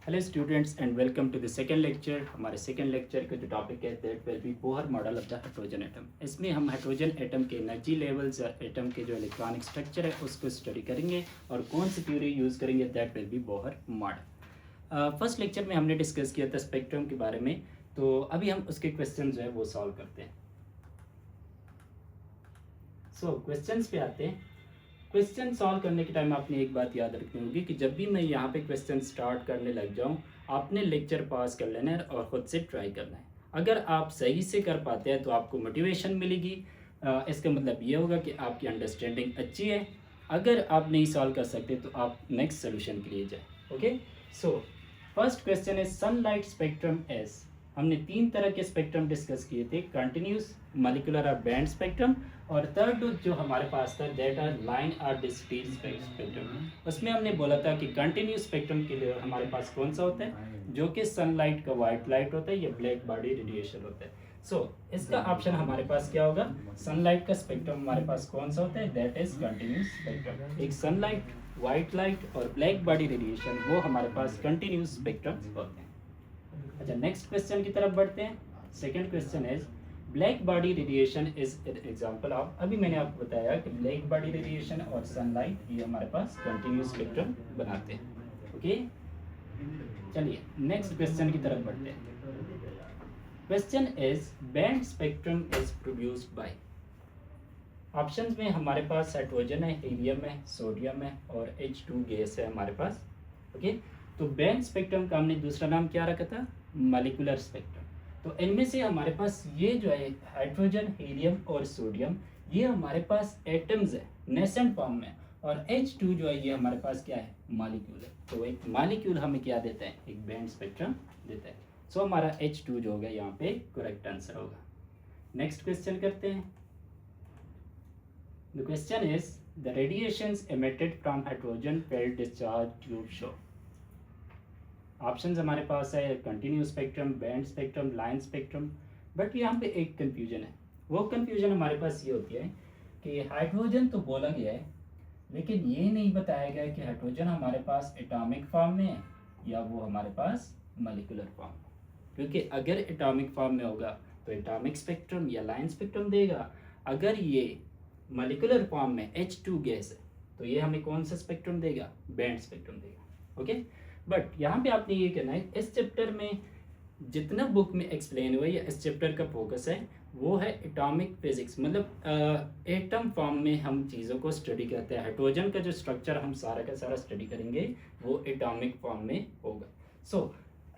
Hello students and welcome to the second lecture. हमारे second lecture का जो topic है that will be Bohr model of the hydrogen atom. इसमें हम hydrogen atom के energy levels और एटम के जो इलेक्ट्रॉनिक स्ट्रक्चर है उसको स्टडी करेंगे और कौन सी थ्योरी यूज़ करेंगे that will be Bohr model. First lecture में हमने डिस्कस किया था स्पेक्ट्रम के बारे में, तो अभी हम उसके क्वेश्चन जो है वो सॉल्व करते हैं। क्वेश्चंस पे आते हैं। क्वेश्चन सॉल्व करने के टाइम आपने एक बात याद रखनी होगी कि जब भी मैं यहाँ पे क्वेश्चन स्टार्ट करने लग जाऊँ, आपने लेक्चर पास कर लेना है और ख़ुद से ट्राई करना है। अगर आप सही से कर पाते हैं तो आपको मोटिवेशन मिलेगी। इसका मतलब ये होगा कि आपकी अंडरस्टैंडिंग अच्छी है। अगर आप नहीं सॉल्व कर सकते तो आप नेक्स्ट सोल्यूशन के लिए जाएँ। ओके, सो फर्स्ट क्वेश्चन है सनलाइट स्पेक्ट्रम एस। हमने तीन तरह के स्पेक्ट्रम डिस्कस किए थे, कंटिन्यूस, मॉलिक्यूलर और बैंड स्पेक्ट्रम, और थर्ड जो हमारे पास था दैट आर लाइन और डिस्क्रीट स्पेक्ट्रम। उसमें हमने बोला था कि कंटिन्यूस स्पेक्ट्रम के लिए हमारे पास कौन सा होता है, जो कि सनलाइट का वाइट लाइट होता है या ब्लैक बॉडी रेडिएशन होता है। इसका ऑप्शन हमारे पास क्या होगा, सनलाइट का स्पेक्ट्रम हमारे पास कौन सा होता है, दैट इज कंटिन्यूस स्पेक्ट्रम। एक सनलाइट, वाइट लाइट और ब्लैक बॉडी रेडिएशन वो हमारे पास कंटिन्यूस स्पेक्ट्रम होते हैं। अच्छा, नेक्स्ट क्वेश्चन की तरफ बढ़ते हैं। Second question is black body radiation is example of. अभी मैंने आपको बताया कि ब्लैक बॉडी रेडिएशन और सनलाइट ये हमारे पास कंटिन्यूस स्पेक्ट्रम बनाते हैं। ओके, चलिए नेक्स्ट क्वेश्चन की तरफ बढ़ते हैं। Question is band spectrum is produced by. Options में हमारे पास हाइड्रोजन है, हीलियम है, सोडियम है और H2 गैस है हमारे पास। ओके, तो बैंड स्पेक्ट्रम का हमने दूसरा नाम क्या रखा था, मॉलिक्यूलर स्पेक्ट्रम। तो इनमें से हमारे पास ये जो है हाइड्रोजन, हीलियम और सोडियम, ये हमारे पास एटम्स है नेसेंट फॉर्म में, और H2 जो है ये हमारे पास क्या है, मॉलिक्यूल है। तो एक मॉलिक्यूल हमें क्या देता है, एक बैंड स्पेक्ट्रम देता है। हमारा H2 जो होगा यहाँ पे करेक्ट आंसर होगा। नेक्स्ट क्वेश्चन करते हैं। The question is the radiations emitted from hydrogen filled discharge tube show. Options हमारे पास है continuous spectrum, band spectrum, line spectrum. But यहाँ पे एक कंफ्यूजन है। वो कंफ्यूजन हमारे पास ये होती है कि हाइड्रोजन तो बोला गया है, लेकिन ये नहीं बताया गया कि हाइड्रोजन हमारे पास एटॉमिक फॉर्म में है या वो हमारे पास मॉलिक्यूलर फॉर्म में। क्योंकि अगर एटॉमिक फॉर्म में होगा तो एटॉमिक स्पेक्ट्रम या लाइन स्पेक्ट्रम देगा। अगर ये मॉलिक्यूलर फॉर्म में H2 गैस है तो ये हमें कौन सा स्पेक्ट्रम देगा, बैंड स्पेक्ट्रम देगा। ओके, बट यहाँ पे आपने ये कहना है इस चैप्टर में जितना बुक में एक्सप्लेन हुआ है या इस चैप्टर का फोकस है वो है एटॉमिक फिजिक्स, मतलब एटम फॉर्म में हम चीज़ों को स्टडी करते हैं। हाइड्रोजन का जो स्ट्रक्चर हम सारा का सारा स्टडी करेंगे वो एटॉमिक फॉर्म में होगा।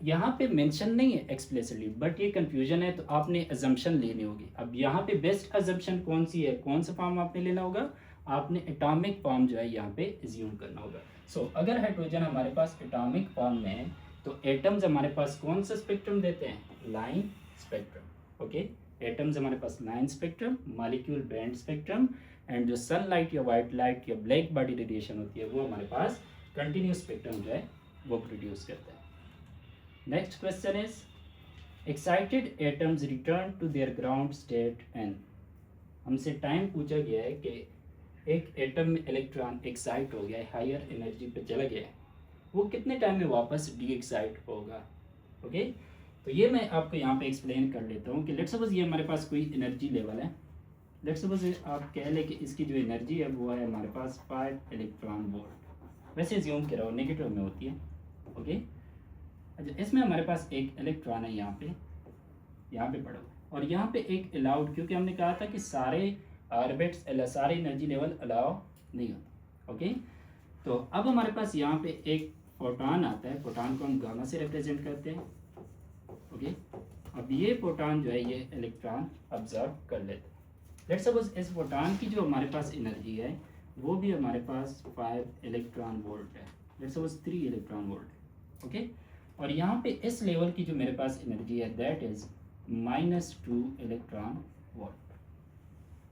यहाँ पे मेंशन नहीं है एक्सप्लिसिटली, बट ये कंफ्यूजन है तो आपने अजम्पशन लेनी होगी। अब यहाँ पे बेस्ट अजम्पशन कौन सी है, कौन सा फॉर्म आपने लेना होगा, आपने एटॉमिक फॉर्म जो है यहाँ पे एज्यूम करना होगा। अगर हाइड्रोजन हमारे पास एटॉमिक फॉर्म में है तो एटम्स हमारे पास कौन सा स्पेक्ट्रम देते हैं, लाइन स्पेक्ट्रम। ओके, एटम्स हमारे पास line spectrum, molecule band spectrum, and जो सनलाइट या वाइट लाइट या ब्लैक बॉडी रेडिएशन होती है वो हमारे पास कंटिन्यूस स्पेक्ट्रम जो है वो प्रोड्यूस करता है। Next question is excited atoms return to their ground state n. हमसे टाइम पूछा गया है कि एक एटम में इलेक्ट्रॉन एक्साइट हो गया है, हायर एनर्जी पे चला गया है, वो कितने टाइम में वापस डी एक्साइट होगा। ओके, तो ये मैं आपको यहाँ पे एक्सप्लेन कर लेता हूँ कि लेट्स सपोज ये हमारे पास कोई एनर्जी लेवल है। लेट्स सपोज आप कह लें कि इसकी जो एनर्जी है वो है हमारे पास 5 इलेक्ट्रॉन वोल्ट। वैसे ज्यूम करो नेगेटिव में होती है। ओके, अच्छा, इसमें हमारे पास एक इलेक्ट्रॉन है यहाँ पे पड़ा हुआ, और यहाँ पे एक अलाउड, क्योंकि हमने कहा था कि सारे ऑर्बिट्स सारे एनर्जी लेवल अलाउ नहीं होता। ओके, तो अब हमारे पास यहाँ पे एक फोटॉन आता है, फोटॉन को हम गामा से रिप्रेजेंट करते हैं। ओके, अब ये फोटॉन जो है ये इलेक्ट्रॉन ऑब्जर्व कर लेते हैं। लेट्स सपोज इस फोटॉन की जो हमारे पास एनर्जी है वो भी हमारे पास 5 इलेक्ट्रॉन वोल्ट है। लेट्स सपोज 3 इलेक्ट्रॉन वोल्ट है। ओके, और यहाँ पे इस लेवल की जो मेरे पास एनर्जी है दैट इज -2 इलेक्ट्रॉन वोल्ट।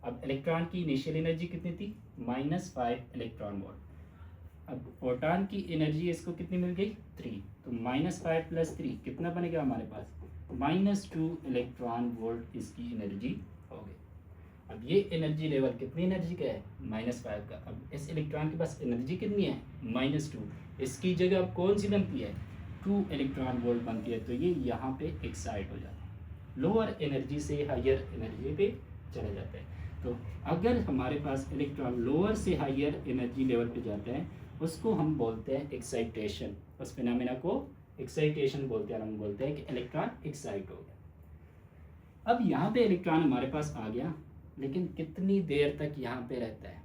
अब इलेक्ट्रॉन की इनिशियल एनर्जी कितनी थी, -5 इलेक्ट्रॉन वोल्ट। अब फोटॉन की एनर्जी इसको कितनी मिल गई, 3, तो -5 + 3 कितना बनेगा हमारे पास, -2 इलेक्ट्रॉन वोल्ट इसकी एनर्जी हो गई। अब ये एनर्जी लेवल कितनी एनर्जी का है, -5 का। अब इस इलेक्ट्रॉन के पास एनर्जी कितनी है, -2। इसकी जगह अब कौन सी बनती है, 2 इलेक्ट्रॉन वोल्ट बनती है, तो ये यहाँ पे एक्साइट हो जाता है, लोअर एनर्जी से हायर एनर्जी पे चले जाते हैं। तो अगर हमारे पास इलेक्ट्रॉन लोअर से हायर एनर्जी लेवल पे जाते हैं, उसको हम बोलते हैं एक्साइटेशन। उस फिनोमेना को एक्साइटेशन बोलते हैं, हम बोलते हैं कि इलेक्ट्रॉन एक्साइट हो गया। अब यहाँ पे इलेक्ट्रॉन हमारे पास आ गया, लेकिन कितनी देर तक यहाँ पे रहता है,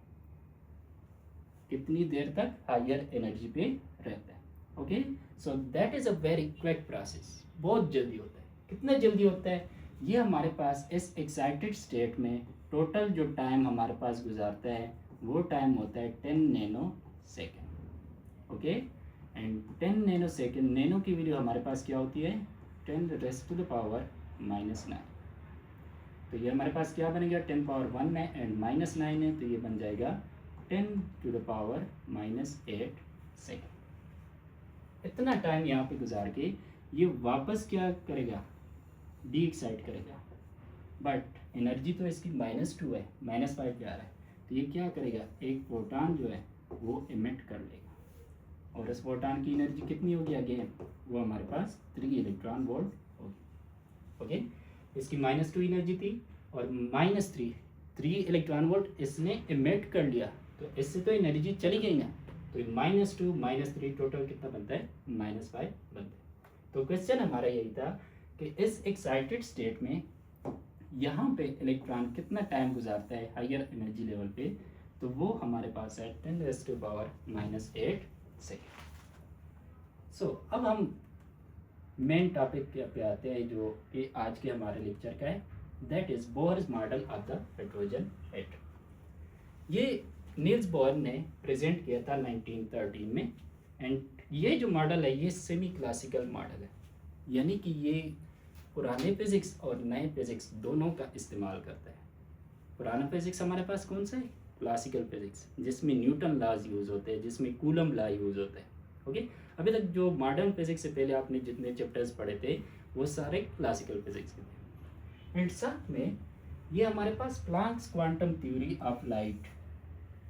कितनी देर तक हायर एनर्जी पे रहता है। Okay, so that is a very quick process, बहुत जल्दी होता है। कितना जल्दी होता है, ये हमारे पास इस एक्साइटेड स्टेट में टोटल जो टाइम हमारे पास गुजारता है वो टाइम होता है 10 nano second. Okay, and 10 nano second, nano की वैल्यू हमारे पास क्या होती है, 10⁻⁻⁹। तो ये हमारे पास क्या बनेगा, 10 पावर 1 है एंड -9 है, तो ये बन जाएगा 10⁻⁻8 सेकेंड। इतना टाइम यहाँ पे गुजार के ये वापस क्या करेगा, डी एक्साइट करेगा, बट एनर्जी तो इसकी -2 है, -5 जा रहा है, तो ये क्या करेगा, एक प्रोटॉन जो है वो इमिट कर लेगा, और इस प्रोटॉन की एनर्जी कितनी होगी अगेन, वो हमारे पास 3 इलेक्ट्रॉन वोल्ट होगी। ओके, इसकी -2 एनर्जी थी और -3 इलेक्ट्रॉन वोल्ट इसने इमिट कर लिया, तो इससे तो एनर्जी चली गई ना, तो -2 -3 टोटल कितना बनता है, -5 बनता है। तो क्वेश्चन हमारा यही था कि इस एक्साइटेड स्टेट में यहाँ पे इलेक्ट्रॉन कितना टाइम गुजारता है हायर एनर्जी लेवल पे, तो वो हमारे पास है 10⁻⁻8 सेकेंड। सो अब हम मेन टॉपिक पे आते हैं जो कि आज के हमारे लेक्चर का है, that is Bohr's model of the hydrogen atom. ये नील्स बोहर ने प्रेजेंट किया था 1913 में, एंड ये जो मॉडल है ये सेमी क्लासिकल मॉडल है, यानी कि ये पुराने फिज़िक्स और नए फिज़िक्स दोनों का इस्तेमाल करता है। पुराना फिज़िक्स हमारे पास कौन सा है, क्लासिकल फिज़िक्स, जिसमें न्यूटन लॉज यूज़ होते हैं, जिसमें कूलम लॉ यूज़ होता है। ओके, अभी तक जो मॉडर्न फिज़िक्स से पहले आपने जितने चैप्टर्स पढ़े थे वो सारे क्लासिकल फिज़िक्स के थे। एंड साथ में ये हमारे पास Planck's quantum theory of light,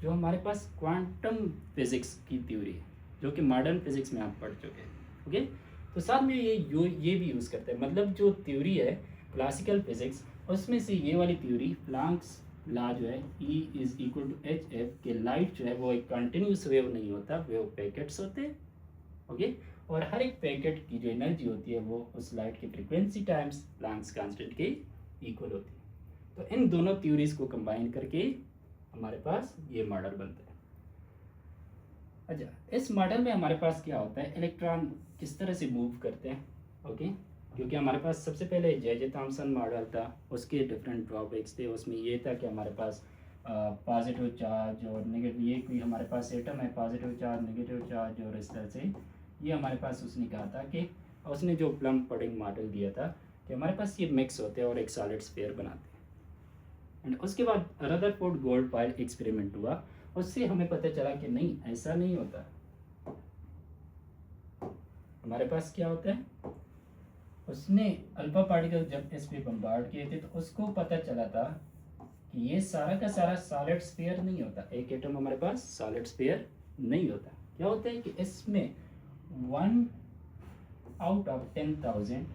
जो हमारे पास क्वांटम फिज़िक्स की थ्योरी है, जो कि मॉडर्न फिज़िक्स में आप पढ़ चुके हैं। ओके, तो साथ में ये भी यूज़ करते हैं, मतलब जो थ्योरी है क्लासिकल फिज़िक्स, उसमें से ये वाली थ्योरी प्लांक्स लॉ जो है E=hf के लाइट जो है वो एक कंटिन्यूस वेव नहीं होता, वेव पैकेट्स होते हैं। ओके, और हर एक पैकेट की जो एनर्जी होती है वो उस लाइट की फ्रीक्वेंसी टाइम्स प्लांक्स कांस्टेंट के इक्वल होती है। तो इन दोनों थ्योरीज को कंबाइन करके हमारे पास ये मॉडल बनता है। अच्छा, इस मॉडल में हमारे पास क्या होता है, इलेक्ट्रॉन किस तरह से मूव करते हैं। ओके, क्योंकि हमारे पास सबसे पहले जे थॉमसन मॉडल था, उसके डिफरेंट ड्रॉबैक्स थे। उसमें ये था कि हमारे पास पॉजिटिव चार्ज और नेगेटिव, ये कोई हमारे पास एटम है, पॉजिटिव चार्ज नेगेटिव चार्ज, और इस तरह से ये हमारे पास उसने कहा था कि उसने जो प्लम पडिंग मॉडल दिया था कि हमारे पास ये मिक्स होते हैं और एक सॉलिड स्फीयर बनाते हैं। एंड उसके बाद रदरफोर्ड गोल्डफाइल एक्सपेरिमेंट हुआ, उससे हमें पता चला कि नहीं, ऐसा नहीं होता। हमारे पास क्या होता है, उसने अल्फा पार्टिकल जब इस पे बम्बार्ड किए थे तो उसको पता चला था कि ये सारा का सारा सॉलिड स्फीयर नहीं होता, एक एटम हमारे पास सॉलिड स्फीयर नहीं होता। क्या होता है कि इसमें 1 आउट ऑफ 10,000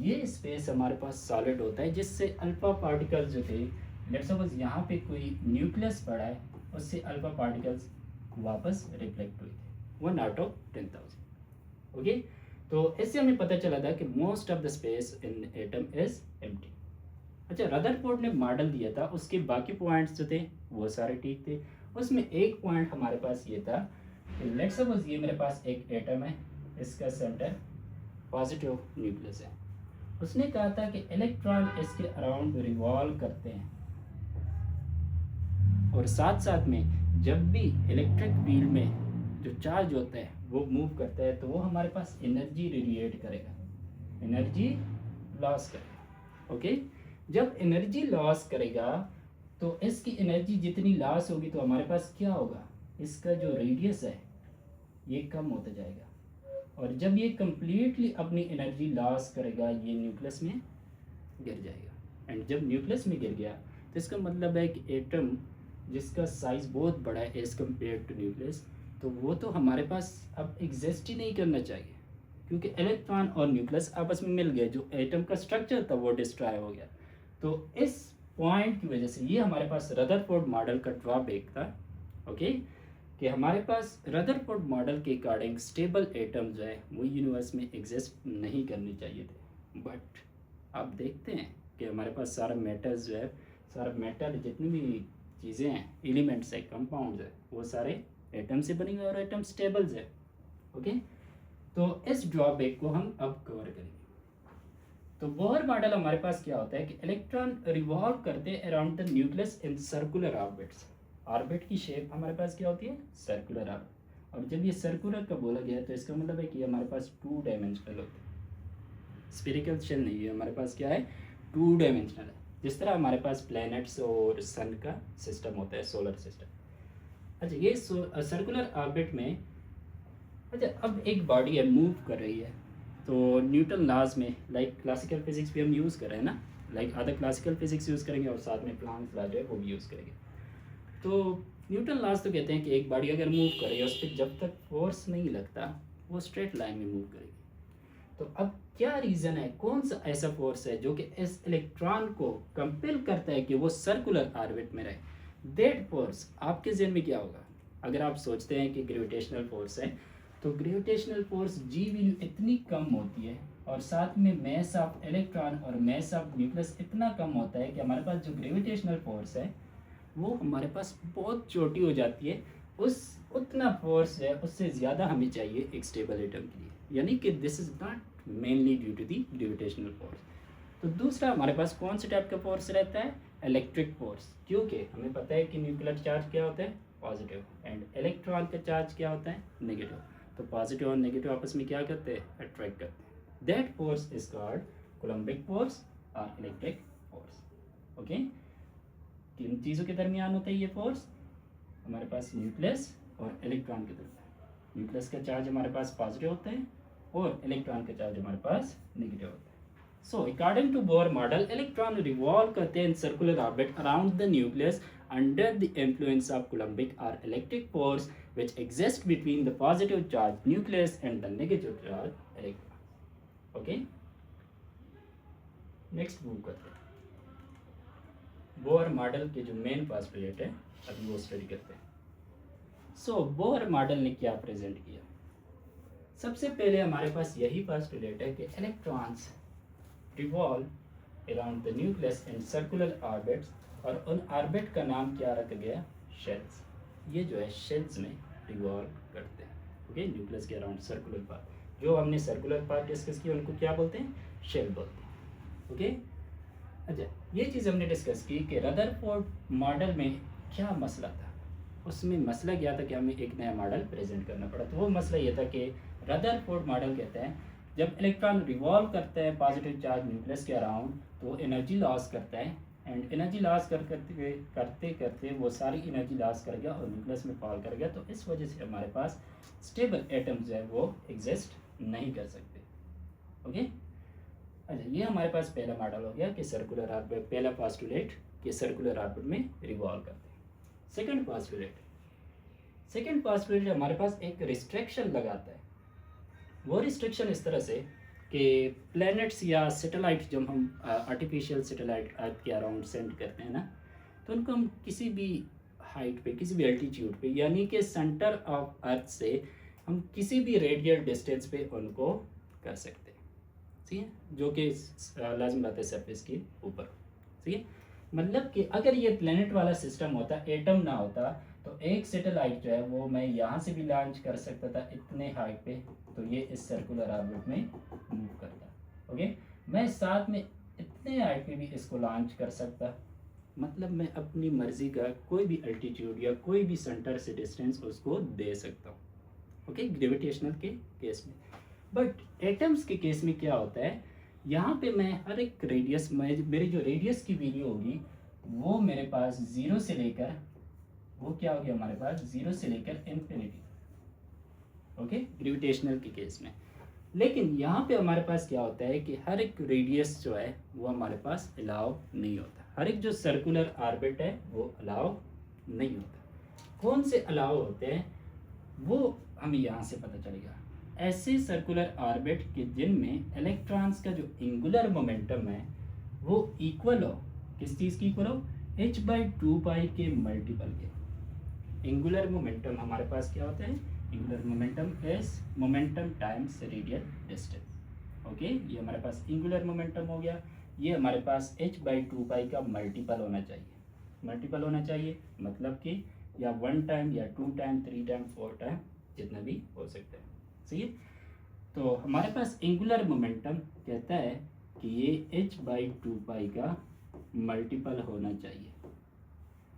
ये स्पेस हमारे पास सॉलिड होता है, जिससे अल्फा पार्टिकल्स जो थे, लेट्स सपोज यहाँ पे कोई न्यूक्लियस पड़ा है, उससे अल्फा पार्टिकल्स वापस रिफ्लेक्ट हुए थे 1 आउट ऑफ 10,000। ओके, तो इससे हमें पता चला था कि most of the space in atom is empty. अच्छा, रदरफोर्ड ने मॉडल दिया था, उसके बाकी पॉइंट्स जो थे वो सारे ठीक थे। उसमें एक पॉइंट हमारे पास ये था कि लेट्स सपोज ये मेरे पास एक एटम है, इसका सेंटर पॉजिटिव न्यूक्लियस है। उसने कहा था कि इलेक्ट्रॉन इसके अराउंड रिवॉल्व करते हैं, और साथ साथ में जब भी इलेक्ट्रिक फील्ड में जो चार्ज होता है वो मूव करता है तो वो हमारे पास एनर्जी रेडिएट करेगा, एनर्जी लॉस करेगा। ओके, जब एनर्जी लॉस करेगा तो इसकी एनर्जी जितनी लॉस होगी तो हमारे पास क्या होगा, इसका जो रेडियस है ये कम होता जाएगा, और जब ये कंप्लीटली अपनी एनर्जी लॉस करेगा ये न्यूक्लियस में गिर जाएगा। एंड जब न्यूक्लियस में गिर गया तो इसका मतलब है कि एटम जिसका साइज़ बहुत बड़ा है एज़ कम्पेयर टू न्यूक्लियस, तो वो तो हमारे पास अब एग्जिस्ट ही नहीं करना चाहिए। क्योंकि इलेक्ट्रॉन और न्यूक्लियस आपस में मिल गए, जो एटम का स्ट्रक्चर था वो डिस्ट्रॉय हो गया। तो इस पॉइंट की वजह से ये हमारे पास रदरफोर्ड मॉडल का ड्रॉबैक था, ओके, कि हमारे पास रदरफोर्ड मॉडल के अकॉर्डिंग स्टेबल एटम जो है वो यूनिवर्स में एग्जिस्ट नहीं करने चाहिए थे। बट आप देखते हैं कि हमारे पास सारा मेटल्स जो है, सारा मेटल जितनी भी चीज़ें हैं, एलिमेंट्स है, कंपाउंड्स है, वो सारे एटम से बने हुए और एटम स्टेबल्स है, ओके। तो इस ड्रॉबैक को हम अब कवर करेंगे। तो बोहर मॉडल हमारे पास क्या होता है कि इलेक्ट्रॉन रिवॉल्व करते हैं around the nucleus in circular orbits. Orbit की शेप हमारे पास क्या होती है, सर्कुलर ऑर्बिट। और जब ये सर्कुलर का बोला गया तो इसका मतलब है कि हमारे पास 2 डायमेंशनल होते हैं, स्फेरिकल शेल नहीं है, हमारे पास क्या है, 2 डायमेंशनल है। जिस तरह हमारे पास प्लैनेट्स और सन का सिस्टम होता है, सोलर सिस्टम। अच्छा, ये सर्कुलर ऑर्बिट में, अच्छा अब एक बॉडी है मूव कर रही है, तो न्यूटन लॉज में, लाइक क्लासिकल फिजिक्स भी हम यूज़ कर रहे हैं ना, लाइक आधा क्लासिकल फिजिक्स यूज़ करेंगे और साथ में प्लांक्स लॉ जो है वो भी यूज़ करेंगे। तो न्यूटन लॉज तो कहते हैं कि एक बॉडी अगर मूव करे उस पर जब तक फोर्स नहीं लगता वो स्ट्रेट लाइन में मूव करेगी। तो अब क्या रीज़न है, कौन सा ऐसा फोर्स है जो कि इस इलेक्ट्रॉन को कंपेल करता है कि वो सर्कुलर ऑर्बिट में रहे? दैट फोर्स आपके ज़हन में क्या होगा? अगर आप सोचते हैं कि ग्रेविटेशनल फोर्स है, तो ग्रेविटेशनल फोर्स जी वैल्यू इतनी कम होती है और साथ में मैस ऑफ इलेक्ट्रॉन और मैस ऑफ न्यूक्लियस इतना कम होता है कि हमारे पास जो ग्रेविटेशनल फोर्स है वो हमारे पास बहुत छोटी हो जाती है। उस उतना फोर्स है उससे ज़्यादा हमें चाहिए एक स्टेबल एटम के लिए, यानी कि this is not mainly due to the gravitational force. तो दूसरा हमारे पास कौन से टाइप का फोर्स रहता है, इलेक्ट्रिक फोर्स, क्योंकि हमें पता है कि न्यूक्लियर चार्ज क्या होता है, पॉजिटिव, एंड इलेक्ट्रॉन का चार्ज क्या होता है, नेगेटिव। तो पॉजिटिव और नेगेटिव आपस में क्या करते हैं, अट्रैक्ट करते हैं। That force is called Coulombic force और इलेक्ट्रिक फोर्स, ओके। किन चीज़ों के दरमियान होता है ये फोर्स, हमारे पास न्यूक्लियस और इलेक्ट्रॉन के दरमियान। न्यूक्लियस का चार्ज हमारे पास पॉजिटिव होता है और इलेक्ट्रॉन का चार्ज हमारे पास नेगेटिव होता है। So according to Bohr model, electron revolve करते हैं in circular orbit around the nucleus under the influence of Coulombic or electric force which exists between the positive charge nucleus and the negative charge electron, okay। Next move करते हैं Bohr model के जो main postulate है, अभी वो study करते हैं। So Bohr model ने क्या प्रेजेंट किया, सबसे पहले हमारे पास यही पोस्टुलेट है कि electrons revolve around the nucleus in circular orbits, और उन ऑर्बिट का नाम क्या रखा गया, शेल्स। ये जो है शेल्स में रिवॉल्व करते हैं, ओके, न्यूक्लियस के अराउंड सर्कुलर पार्ट। जो हमने सर्कुलर पार्ट डिस्कस किया उनको क्या बोलते हैं, शेल बोलते हैं, ओके। अच्छा, ये चीज़ हमने डिस्कस की कि रदरफोर्ड मॉडल में क्या मसला था। उसमें मसला क्या था कि हमें एक नया मॉडल प्रेजेंट करना पड़ा। तो वो मसला ये था कि रदरफोर्ड मॉडल कहते हैं जब इलेक्ट्रॉन रिवॉल्व करता है पॉजिटिव चार्ज न्यूक्लियस के अराउंड तो एनर्जी लॉस करता है, एंड एनर्जी लॉस करते करते वो सारी एनर्जी लॉस कर गया और न्यूक्लियस में फॉल कर गया। तो इस वजह से हमारे पास स्टेबल एटम्स जो है वो एग्जिस्ट नहीं कर सकते, ओके। अच्छा, ये हमारे पास पहला मॉडल हो गया कि सर्कुलर ऑर्बिट, पहला पोस्टुलेट कि सर्कुलर ऑर्बिट में रिवॉल्व करते हैं। सेकंड पोस्टुलेट हमारे पास एक रिस्ट्रिक्शन लगाता है। वो रिस्ट्रिक्शन इस तरह से कि प्लैनेट्स या सैटेलाइट, जब हम आर्टिफिशियल सैटेलाइट अर्थ के अराउंड सेंड करते हैं ना, तो उनको हम किसी भी हाइट पे, किसी भी एल्टीट्यूड पे, यानी कि सेंटर ऑफ अर्थ से हम किसी भी रेडियल डिस्टेंस पे उनको कर सकते हैं, ठीक है, जो कि लाजम बात है सरफेस के ऊपर, ठीक है। मतलब कि अगर ये प्लैनेट वाला सिस्टम होता, एटम ना होता, तो एक सैटेलाइट जो है वो मैं यहाँ से भी लॉन्च कर सकता था इतने हाइट पे, तो ये इस सर्कुलर ऑर्बिट में मूव करता, ओके। मैं साथ में इतने हाइट पे भी इसको लॉन्च कर सकता, मतलब मैं अपनी मर्ज़ी का कोई भी अल्टीट्यूड या कोई भी सेंटर से डिस्टेंस उसको दे सकता हूँ, ओके, ग्रेविटेशनल के केस में। बट एटम्स के केस में क्या होता है, यहाँ पे मैं हर एक रेडियस में, मेरी जो रेडियस की वैल्यू होगी वो मेरे पास ज़ीरो से लेकर, वो क्या हो गया हमारे पास, ज़ीरो से लेकर इन्फिनिटी, ओके, ग्रेविटेशनल के केस में। लेकिन यहाँ पे हमारे पास क्या होता है कि हर एक रेडियस जो है वो हमारे पास अलाउ नहीं होता, हर एक जो सर्कुलर ऑर्बिट है वो अलाउ नहीं होता। कौन से अलाउ होते हैं वो हमें यहाँ से पता चलेगा। ऐसे सर्कुलर ऑर्बिट के जिनमें इलेक्ट्रॉन्स का जो एंगुलर मोमेंटम है वो इक्वल हो, किस चीज़ की इक्वल हो, h/2 के मल्टीपल के। एंगुलर मोमेंटम हमारे पास क्या होता है, angular momentum is momentum times radial distance. Okay, ये हमारे पास एंगुलर मोमेंटम हो गया। ये हमारे पास h/2 का मल्टीपल होना चाहिए। मल्टीपल होना चाहिए मतलब कि या 1 टाइम या 2 टाइम 3 टाइम 4 टाइम जितना भी हो सकता है। सही है, तो हमारे पास एंगुलर मोमेंटम कहता है कि ये h/2 का मल्टीपल होना चाहिए।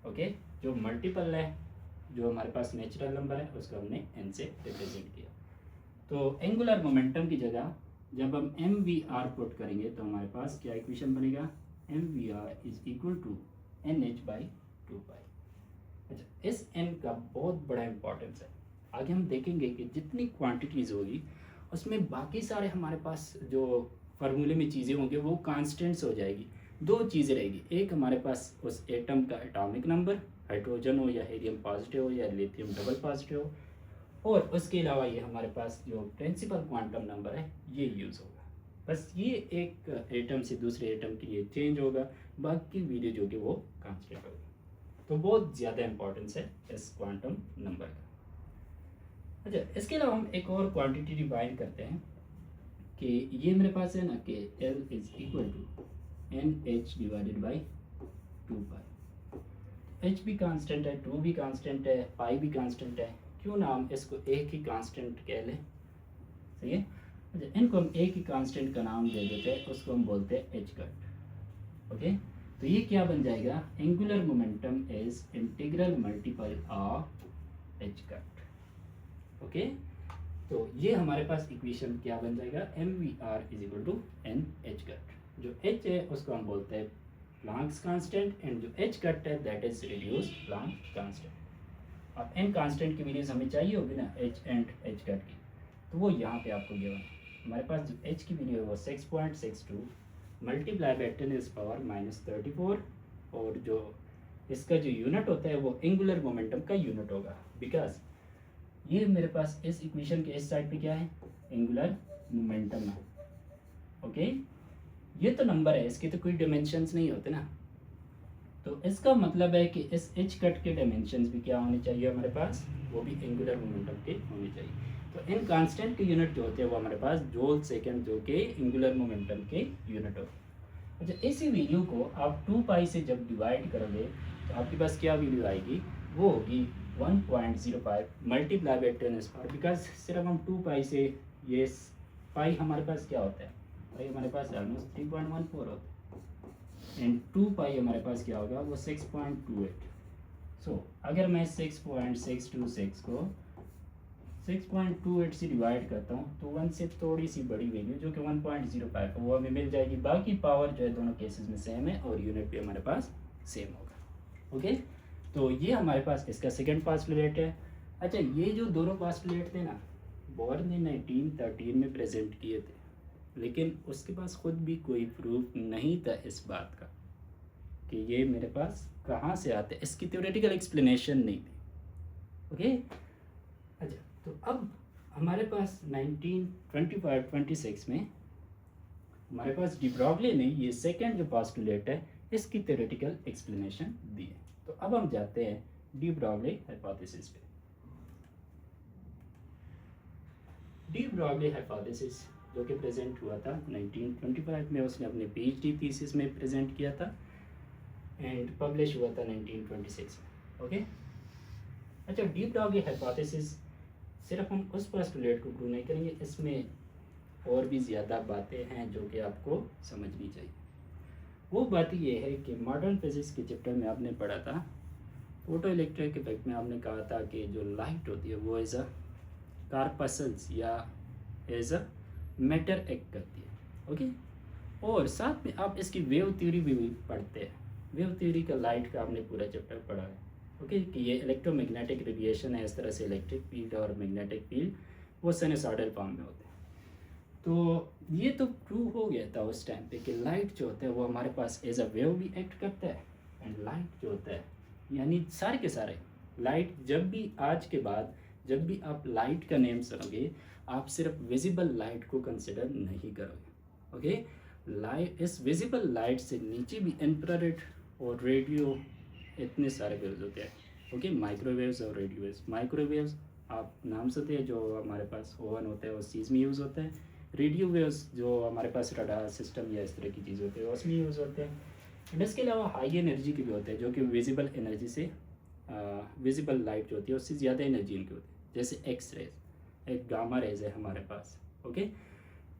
ओके, जो मल्टीपल है, जो हमारे पास नेचुरल नंबर है उसको हमने n से रिप्रेजेंट किया। तो एंगुलर मोमेंटम की जगह जब हम mvr पुट करेंगे तो हमारे पास क्या इक्वेशन बनेगा, mvr is equal to nh/2। अच्छा, इस n का बहुत बड़ा इंपॉर्टेंस है। आगे हम देखेंगे कि जितनी क्वांटिटीज़ होगी उसमें बाकी सारे हमारे पास जो फार्मूले में चीज़ें होंगी वो कांस्टेंट्स हो जाएगी। दो चीज़ें रहेगी, एक हमारे पास उस एटम का एटॉमिक नंबर, हाइड्रोजन हो या हीलियम पॉजिटिव हो या लिथियम डबल पॉजिटिव हो, और उसके अलावा ये हमारे पास जो प्रिंसिपल क्वांटम नंबर है ये यूज़ होगा। बस ये एक एटम से दूसरे एटम के लिए चेंज होगा, बाकी वैल्यू जो कि वो कांस्टेंट होगी। तो बहुत ज़्यादा इंपॉर्टेंस है इस क्वांटम नंबर का। अच्छा, इसके अलावा हम एक और क्वांटिटी डिफाइन करते हैं कि ये मेरे पास है ना कि L is equal to NH/2π। H भी कांस्टेंट है, 2 भी कांस्टेंट है, पाई भी कांस्टेंट है, क्यों ना हम इसको एक ही कांस्टेंट कह लें। सही है, अच्छा इनको हम एक ही कांस्टेंट का नाम दे देते हैं, उसको हम बोलते हैं h कट। ओके, तो ये क्या बन जाएगा, angular momentum is integral multiple of h cut. Okay, तो ये हमारे पास इक्वेशन क्या बन जाएगा, mvr is equal to nh cut. जो h है उसको हम बोलते हैं प्लांक्स कांस्टेंट एंड जो h कट है that is reduced Planck constant. अब n कांस्टेंट की वैल्यूज हमें चाहिए होगी ना, h एंड h कट की, तो वो यहाँ पे आपको गिवन है। हमारे पास जो h की वैल्यू है वो 6.62 मल्टीप्लाई बाय 10⁻34, और जो इसका जो यूनिट होता है वो एंगुलर मोमेंटम का यूनिट होगा, बिकॉज ये मेरे पास इस इक्वेशन के इस साइड पे क्या है, एंगुलर मोमेंटम है। ओके, ये तो नंबर है, इसके तो कोई डायमेंशंस नहीं होते ना, तो इसका मतलब है कि इस h कट के डायमेंशंस भी क्या होने चाहिए हमारे पास, वो भी एंगुलर मोमेंटम के होने चाहिए। तो इन कांस्टेंट के यूनिट जो होते हैं वो हमारे पास जूल सेकंड जो कि एंगुलर मोमेंटम के यूनिट होते हैं। अच्छा, इसी वैल्यू को आप 2π से जब डिवाइड करोगे तो आपके पास क्या वैल्यू आएगी, वो होगी 1.05 मल्टीप्लाई बाय 10⁻, बिकॉज सिर्फ हम 2π से, ये पाई हमारे पास क्या होता है, पाई हमारे पास ऑलमोस्ट 3.14 होता है, एंड 2π हमारे पास क्या होगा, वो 6.28। सो अगर मैं 6.626 को 6.28 से डिवाइड करता हूँ तो 1 से थोड़ी सी बड़ी वैल्यू जो कि 1.05 है वो हमें मिल जाएगी। बाकी पावर जो है दोनों केसेस में सेम है और यूनिट भी हमारे पास सेम होगा। ओके, तो ये हमारे पास इसका सेकंड पास्टुलेट है। अच्छा, ये जो दोनों पास्टुलेट थे ना, बोर ने 1913 में प्रेजेंट किए थे, लेकिन उसके पास खुद भी कोई प्रूफ नहीं था इस बात का कि ये मेरे पास कहाँ से आते, इसकी थ्योरेटिकल एक्सप्लेनेशन नहीं थी। ओके, अच्छा, तो अब हमारे पास 1925-26 में हमारे पास डी ब्रॉगली ने ये सेकंड जो पास्टुलेट है इसकी थ्योरेटिकल एक्सप्लेनेशन दी है। तो अब हम जाते हैं डी ब्रॉगली हाइपोथेसिस पे। डी ब्रॉगली हाइपोथेसिस जो कि प्रेजेंट हुआ था 1925 में, उसने अपने पीएचडी थीसिस में प्रेजेंट किया था एंड पब्लिश हुआ था 1926 में। ओके, अच्छा, डी ब्रॉगली हाइपोथेसिस सिर्फ हम उस पोस्टुलेट को प्रूव नहीं करेंगे, इसमें और भी ज़्यादा बातें हैं जो कि आपको समझनी चाहिए। वो बात ये है कि मॉडर्न फिजिक्स के चैप्टर में आपने पढ़ा था, फोटो इलेक्ट्रिक इफेक्ट में आपने कहा था कि जो लाइट होती है वो एज अ कार्पसल्स या एज अ मैटर एक्ट करती है। ओके, और साथ में आप इसकी वेव थ्योरी भी पढ़ते हैं। वेव थ्योरी का लाइट का आपने पूरा चैप्टर पढ़ा है। ओके, कि ये इलेक्ट्रोमैग्नेटिक रेडिएशन है, इस तरह से इलेक्ट्रिक फील्ड और मैग्नेटिक फील्ड वो साइनसॉइडल फॉर्म में होते हैं। तो ये तो प्रूव हो गया था उस टाइम पे कि लाइट जो होता है वो हमारे पास एज अ वेव भी एक्ट करता है, एंड लाइट जो होता है यानी सारे के सारे लाइट, जब भी आज के बाद जब भी आप लाइट का नेम सुनोगे आप सिर्फ विजिबल लाइट को कंसिडर नहीं करोगे। ओके, लाइट, इस विजिबल लाइट से नीचे भी इंफ्रारेड और रेडियो इतने सारे वेव्स होते हैं। ओके, माइक्रोवेव्स और रेडियो वेव्स। माइक्रोवेव्स आप नाम सुनते हैं, जो हमारे पास ओवन होता है उस चीज़ में यूज़ होता है। रेडियो वेव्स जो हमारे पास रडार सिस्टम या इस तरह की चीज़ होती है उसमें यूज़ होते हैं। एंड इसके अलावा हाई एनर्जी के भी होते हैं, जो कि विजिबल एनर्जी से विजिबल लाइट जो होती है उससे ज़्यादा एनर्जी इनकी होती है, जैसे एक्स रेज, एक गामा रेज है हमारे पास। ओके,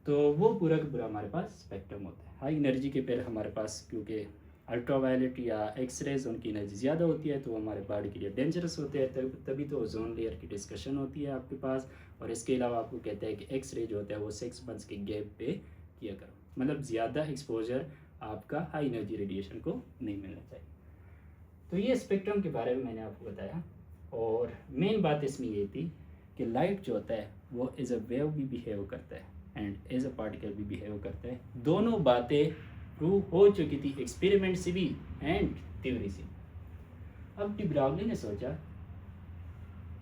तो वो पूरा का पूरा हमारे पास स्पेक्ट्रम होता है। हाई एनर्जी के पेड़ हमारे पास, क्योंकि अल्ट्रावायलेट या एक्स रेज उनकी एनर्जी ज़्यादा होती है तो हमारे बॉडी के लिए डेंजरस होते हैं, तभी तो ओजोन लेयर की डिस्कशन होती है आपके पास। और इसके अलावा आपको कहते हैं कि एक्स रे जो होता है वो 6 मंथ्स के गैप पे किया करो, मतलब ज़्यादा एक्सपोजर आपका हाई एनर्जी रेडिएशन को नहीं मिलना चाहिए। तो ये स्पेक्ट्रम के बारे में मैंने आपको बताया, और मेन बात इसमें ये थी कि लाइट जो होता है वो एज अ वेव भी बिहेव करता है एंड एज अ पार्टिकल भी बिहेव करता है। दोनों बातें प्रूव हो चुकी थी एक्सपेरिमेंट से भी एंड थ्योरी से। अब डी ब्रागली ने सोचा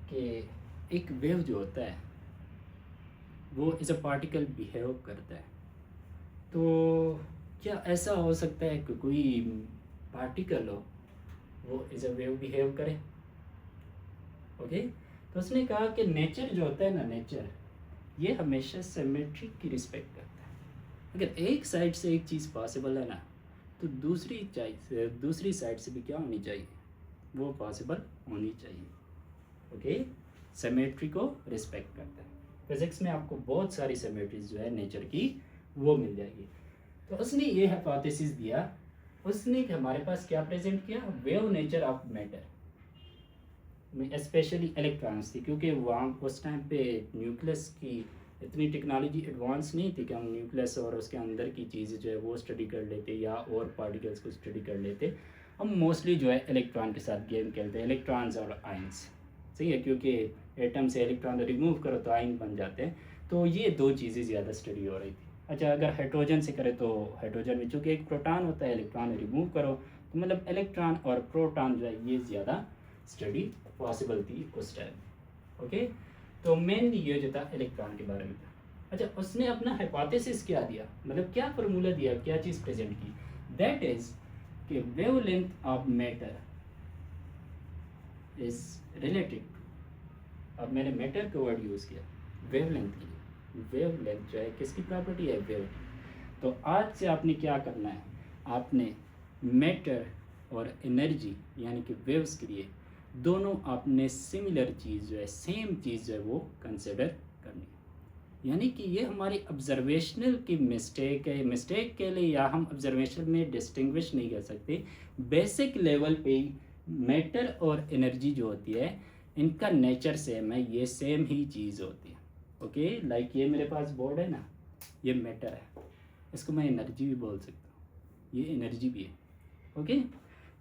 कि एक वेव जो होता है वो एज अ पार्टिकल बिहेव करता है, तो क्या ऐसा हो सकता है कि कोई पार्टिकल हो वो एज अ वेव बिहेव करे? ओके, तो उसने कहा कि नेचर जो होता है ना, नेचर ये हमेशा सिमेट्री की रिस्पेक्ट करता है। अगर एक साइड से एक चीज़ पॉसिबल है ना, तो दूसरी साइड से भी क्या होनी चाहिए, वो पॉसिबल होनी चाहिए। ओके, सिमेट्री को रिस्पेक्ट करता है। फिजिक्स में आपको बहुत सारी सिमेट्रीज जो है नेचर की वो मिल जाएगी। तो उसने ये हाइपोथेसिस दिया, उसने हमारे पास क्या प्रेजेंट किया, वेव नेचर ऑफ मैटर में स्पेशली इलेक्ट्रॉन्स थी, क्योंकि वहाँ उस टाइम पे न्यूक्लियस की इतनी टेक्नोलॉजी एडवांस नहीं थी कि हम न्यूक्लियस और उसके अंदर की चीज़ें जो है वो स्टडी कर लेते या और पार्टिकल्स को स्टडी कर लेते। हम मोस्टली जो है इलेक्ट्रॉन के साथ गेम खेलते हैं, इलेक्ट्रॉन्स और आइंस, सही है, क्योंकि एटम से इलेक्ट्रॉन रिमूव करो तो आइन बन जाते हैं। तो ये दो चीज़ें ज़्यादा स्टडी हो रही थी। अच्छा, अगर हाइड्रोजन से करें तो हाइड्रोजन में चूँकि एक प्रोटॉन होता है, इलेक्ट्रॉन रिमूव करो तो मतलब इलेक्ट्रॉन और प्रोटॉन जो है ये ज़्यादा स्टडी पॉसिबल थी उस टाइम। ओके, तो मेनली ये जो था इलेक्ट्रॉन के बारे में था। अच्छा, उसने अपना हाइपोथेसिस क्या दिया, मतलब क्या फार्मूला दिया, क्या चीज़ प्रेजेंट की, दैट इज कि wavelength of matter is related, अब मैंने मैटर का वर्ड यूज़ किया वेवलेंथ के लिए। वेवलेंथ जो है किसकी प्रॉपर्टी है, वेव की। तो आज से आपने क्या करना है, आपने मैटर और एनर्जी यानी कि वेव्स के लिए दोनों आपने सिमिलर चीज़ जो है, सेम चीज़ जो है वो कंसिडर करनी है। यानी कि ये हमारी ऑब्जर्वेशनल की मिस्टेक है, मिस्टेक के लिए या हम ऑब्जर्वेशन में डिस्टिंग्विश नहीं कर सकते। बेसिक लेवल पे ही मैटर और एनर्जी जो होती है इनका नेचर सेम है, ये सेम ही चीज़ होती है। ओके, लाइक ये मेरे पास बोर्ड है ना, ये मैटर है, इसको मैं एनर्जी भी बोल सकता हूँ, ये एनर्जी भी है। Okay,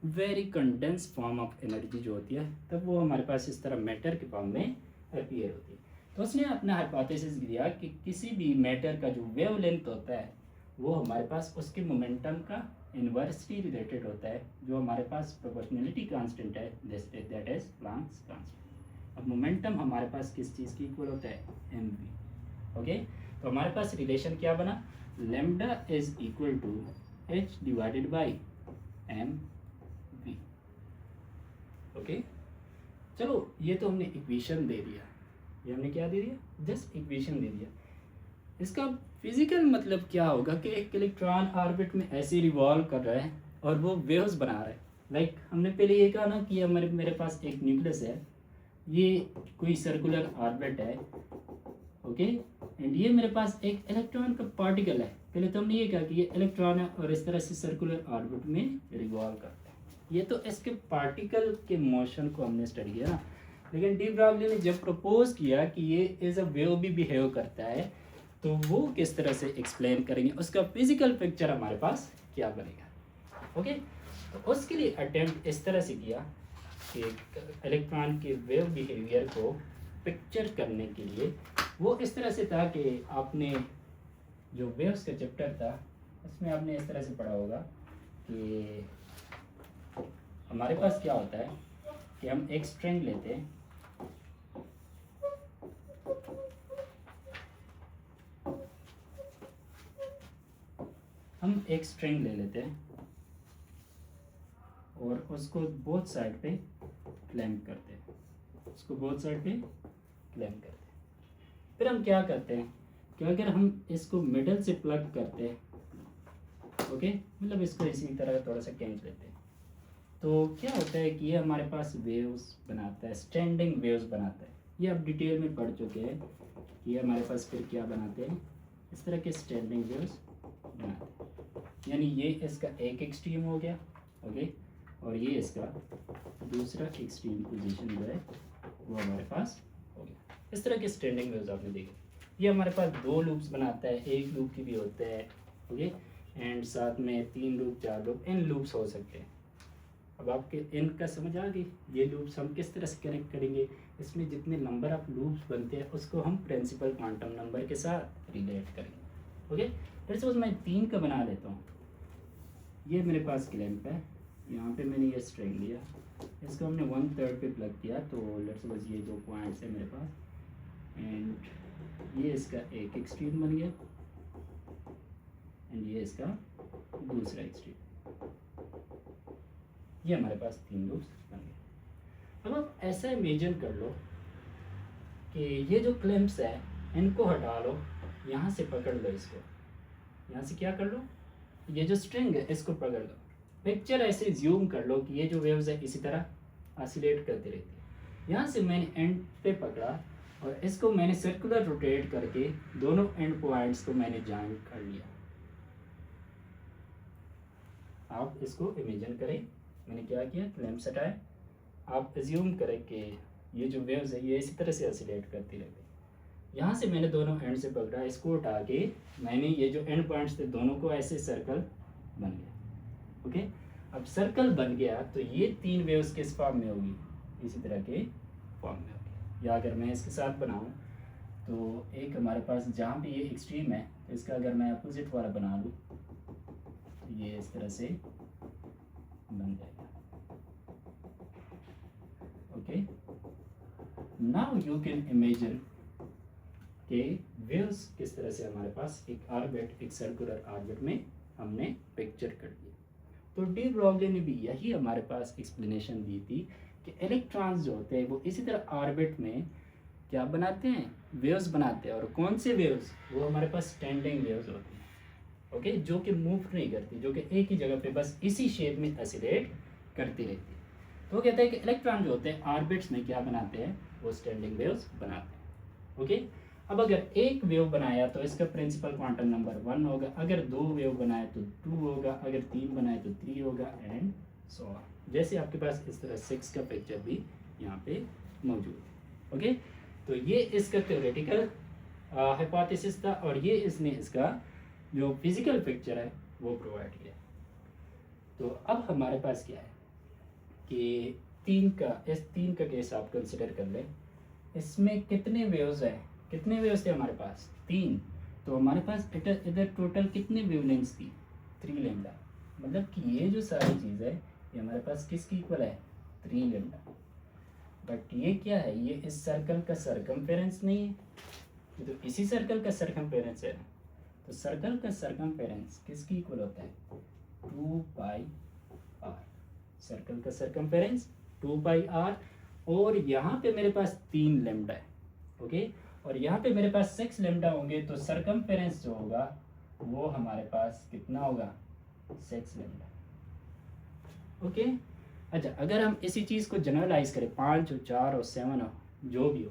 very condense form of energy जो होती है तब वो हमारे पास इस तरह मैटर के फॉर्म में अपीयर होती है। तो उसने अपना हाइपोथेसिस दिया कि किसी भी मैटर का जो वेवलेंथ होता है वो हमारे पास उसके मोमेंटम का इन्वर्सली रिलेटेड होता है, जो हमारे पास प्रोपोर्शनलिटी कांस्टेंट है, दैट इज प्लैंक्स कांस्टेंट। अब मोमेंटम हमारे पास किस चीज़ की इक्वल होता है, एम वी। ओके, तो हमारे पास रिलेशन क्या बना, lambda is equal to h divided by m v. Okay, चलो ये तो हमने इक्वेशन दे दिया, ये हमने क्या दे दिया, जस्ट इक्वेशन दे दिया। इसका फिजिकल मतलब क्या होगा कि एक इलेक्ट्रॉन ऑर्बिट में ऐसे रिवॉल्व कर रहा है और वो वेव्स बना रहा है। लाइक हमने पहले ये कहा ना कि हमारे मेरे पास एक न्यूक्लियस है, ये कोई सर्कुलर ऑर्बिट है। ओके, एंड ये मेरे पास एक इलेक्ट्रॉन का पार्टिकल है। पहले तो हमने ये कहा कि ये इलेक्ट्रॉन है और इस तरह से सर्कुलर ऑर्बिट में रिवॉल्व करता है। ये तो इसके पार्टिकल के मोशन को हमने स्टडी किया ना, लेकिन डी ब्रॉगली ने जब प्रपोज किया कि ये एज अ वेव भी बिहेव करता है, तो वो किस तरह से एक्सप्लेन करेंगे, उसका फिजिकल पिक्चर हमारे पास क्या बनेगा। ओके, तो उसके लिए अटेम्प्ट इस तरह से किया कि इलेक्ट्रॉन के वेव बिहेवियर को पिक्चर करने के लिए वो इस तरह से था कि आपने जो वेव्स का चैप्टर था उसमें आपने इस तरह से पढ़ा होगा कि हमारे पास क्या होता है कि हम एक स्ट्रिंग लेते हैं, हम एक स्ट्रिंग ले लेते हैं और उसको बोथ साइड पे क्लैम्प करते हैं, उसको बोथ साइड पे क्लैम्प करते हैं। फिर हम क्या करते हैं कि अगर हम इसको मिडल से प्लग करते हैं, ओके, मतलब इसको इसी तरह थोड़ा सा खींच लेते हैं, तो क्या होता है कि ये हमारे पास वेव्स बनाता है, स्टैंडिंग वेव्स बनाता है। ये आप डिटेल में पढ़ चुके हैं कि ये हमारे पास फिर क्या बनाते हैं, इस तरह के स्टैंडिंग वेव्स बनाते हैं। यानी ये इसका एक एक्सट्रीम हो गया, ओके, और ये इसका दूसरा एक्सट्रीम पोजीशन जो है वो हमारे पास हो गया। इस तरह के स्टैंडिंग वेव्स आपने देखे। ये हमारे पास 2 लूप्स बनाता है, एक लूप की भी होते हैं, ओके, एंड साथ में 3 लूप, 4 लूप, इन लूप्स हो सकते हैं। अब आपके इनका समझ आ गई, ये लूप्स हम किस तरह से कनेक्ट करेंगे। इसमें जितने नंबर ऑफ लूप्स बनते हैं उसको हम प्रिंसिपल क्वांटम नंबर के साथ रिलेट करेंगे, ओके। फिर सपोज मैं 3 का बना लेता हूँ। ये मेरे पास क्लैम्प है, यहाँ पे मैंने ये स्ट्रिंग लिया, इसको हमने 1/3 पे प्लग किया, तो लेट्स सपोज ये 2 पॉइंट्स है मेरे पास, एंड ये इसका एक एक्सट्रीम बन गया एंड ये इसका दूसरा एक्सट्रीम। ये हमारे पास 3 लूप्स बन गए। अब आप ऐसा इमेजिन कर लो कि ये जो क्लैम्प्स है इनको हटा लो, यहाँ से पकड़ लो इसको, यहाँ से क्या कर लो, ये जो स्ट्रिंग है इसको पकड़ लो। पिक्चर ऐसे ज्यूम कर लो कि ये जो वेव्स है इसी तरह ऑसिलेट करती रहती है। यहाँ से मैंने एंड पे पकड़ा और इसको मैंने सर्कुलर रोटेट करके दोनों एंड पॉइंट्स को मैंने जॉइन कर लिया। आप इसको इमेजिन करें, मैंने क्या किया, क्लैम्प्स हटाए, आप एज्यूम करें कि ये जो वेव्स है ये इसी तरह से ऑसिलेट करती रहती है। यहाँ से मैंने दोनों एंड से पकड़ा, इसको उठा के मैंने ये जो एंड पॉइंट्स थे दोनों को ऐसे सर्कल बन गया, ओके। अब सर्कल बन गया तो ये 3 वेव्स किस फॉर्म में होगी, इसी तरह के फॉर्म में होगी। या अगर मैं इसके साथ बनाऊँ तो एक हमारे पास जहाँ पे ये एक्सट्रीम है, तो इसका अगर मैं अपोजिट वाला बना लूँ तो ये इस तरह से बन जाएगा, okay. Now you can imagine कि वेव्स किस तरह से हमारे पास एक ऑर्बिट, एक सर्कुलर ऑर्बिट में हमने पिक्चर कर दिया। तो डी ब्रॉगली ने भी यही हमारे पास एक्सप्लेनेशन दी थी कि इलेक्ट्रॉन्स जो होते हैं वो इसी तरह ऑर्बिट में क्या बनाते हैं, वेव्स बनाते हैं। और कौन से वेव्स, वो हमारे पास स्टैंडिंग वेव्स होती हैं, ओके, जो कि मूव नहीं करती, जो कि एक ही जगह पे बस इसी शेप में ऑसिलेट करती रहती है। तो वो कहता है कि इलेक्ट्रॉन जो होते हैं ऑर्बिट्स में क्या बनाते हैं, वो स्टैंडिंग वेव्स बनाते हैं, ओके। अब अगर एक वेव बनाया तो इसका प्रिंसिपल क्वांटम नंबर 1 होगा, अगर 2 वेव बनाए तो 2 होगा, अगर 3 बनाए तो 3 होगा, एंड सो ऑन। जैसे आपके पास इस तरह 6 का पिक्चर भी यहाँ पे मौजूद है, ओके। तो ये इसका थ्योरेटिकल हाइपोथेसिस था और ये इसने इसका जो फिजिकल पिक्चर है वो प्रोवाइड किया। तो अब हमारे पास क्या है कि 3 का केस आप कंसिडर कर लें। इसमें कितने वेव्स हैं, कितने वेव्स थे हमारे पास, 3। तो हमारे पास इधर टोटल कितने वेवलेंथ्स थी, 3 लैम्डा। मतलब कि ये जो सारी चीज़ है ये हमारे पास किसकी इक्वल है, 3 लैम्डा। बट ये क्या है, ये इस सर्कल का सरकमफेरेंस नहीं है, ये तो इसी सर्कल का सरकमफेरेंस है। तो सर्कल का सरकमफेरेंस किसकी इक्वल होता है, 2πr। सर्कल का सरकमफेरेंस 2πr, और यहाँ पे मेरे पास 3 लैम्डा है, ओके। और यहाँ पे मेरे पास 6 लैम्डा होंगे, तो सरकमफेरेंस जो होगा वो हमारे पास कितना होगा, 6 लैम्डा, ओके। अच्छा, अगर हम इसी चीज़ को जनरलाइज करें, 5 हो, 4 हो, 7 हो, जो भी हो,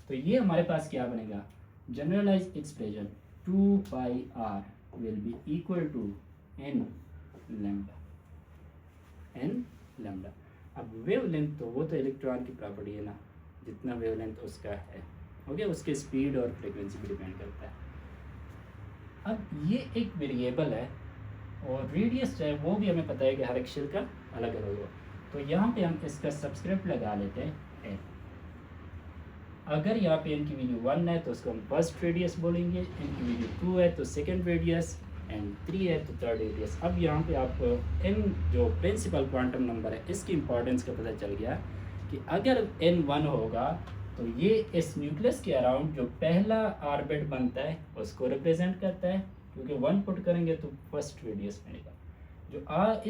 तो ये हमारे पास क्या बनेगा, generalize expression 2πr will be equal to n lambda. अब वेवलेंथ तो वो तो इलेक्ट्रॉन की प्रॉपर्टी है ना, जितना वेवलेंथ उसका है, ओके, उसके स्पीड और फ्रीक्वेंसी पे डिपेंड करता है। अब ये एक वेरिएबल है और रेडियस जो है वो भी हमें पता है कि हर एक शेल का अलग अलग हो। तो यहाँ पे हम इसका सबस्क्रिप्ट लगा लेते हैं n। अगर यहाँ पे n की वैल्यू 1 है तो उसको हम फर्स्ट रेडियस बोलेंगे, n की वैल्यू 2 है तो सेकंड रेडियस, एंड 3 है तो थर्ड रेडियस। अब यहाँ पे आपको n जो प्रिंसिपल क्वांटम नंबर है इसकी इंपॉर्टेंस का पता चल गया कि अगर n 1 होगा तो ये इस न्यूक्लियस के अराउंड जो पहला ऑर्बिट बनता है उसको रिप्रेजेंट करता है, क्योंकि 1 पुट करेंगे तो फर्स्ट रेडियस बनेगा। जो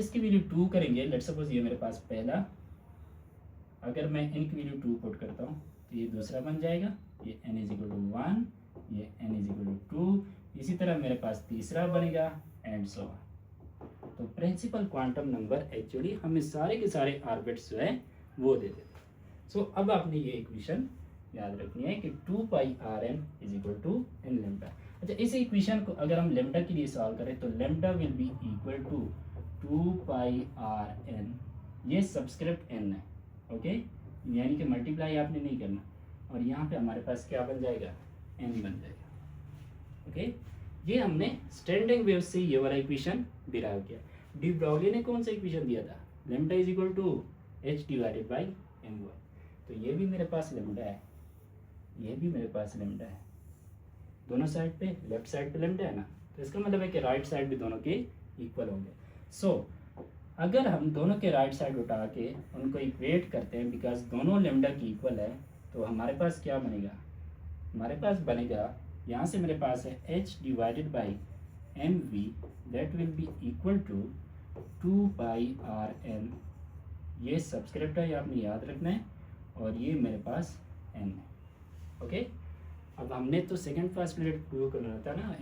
इसकी वैल्यू 2 करेंगे, लेट्स सपोज ये मेरे पास पहला, अगर मैं इनकी वैल्यू 2 पुट करता हूँ तो ये दूसरा बन जाएगा, ये n इज इक्वल टू 1, ये n इज इक्वल टू 2, इसी तरह मेरे पास तीसरा बनेगा एंड सो ऑन। तो प्रिंसिपल क्वांटम नंबर एक्चुअली हमें सारे के सारे ऑर्बिट्स जो है वो दे देते हैं। सो अब आपने ये इक्वेशन याद रखनी है कि 2 pi r n is equal to n lambda. अच्छा, इस इक्वेशन को अगर हम लेमडा के लिए सॉल्व करें तो lambda will be equal to 2 pi r n, ये सबस्क्रिप्ट एन है, ओके, यानी कि मल्टीप्लाई आपने नहीं करना, और यहाँ पे हमारे पास क्या बन जाएगा, एन बन जाएगा, ओके। ये हमने स्टैंडिंग वेव से ये वाला इक्वेशन डिराइव किया। डी ब्रॉगली ने कौन सा इक्वेशन दिया था, lambda is equal to h divided by m y. तो ये भी मेरे पास लेमडा है, ये भी मेरे पास लेमडा है, दोनों साइड पे, लेफ्ट साइड पे लेमडा है ना, तो इसका मतलब है कि राइट साइड भी दोनों के इक्वल होंगे। सो अगर हम दोनों के राइट साइड उठा के उनको इक्वेट करते हैं, बिकॉज दोनों लेमडा की इक्वल है, तो हमारे पास क्या बनेगा, हमारे पास बनेगा, यहाँ से मेरे पास है h divided by m v, that will be equal to 2 pi r n, ये सब्सक्रिप्ट है, ये आपने याद रखना है, और ये मेरे पास एन है, ओके। अब हमने तो सेकंड पोस्टुलेट प्रूव करना था ना,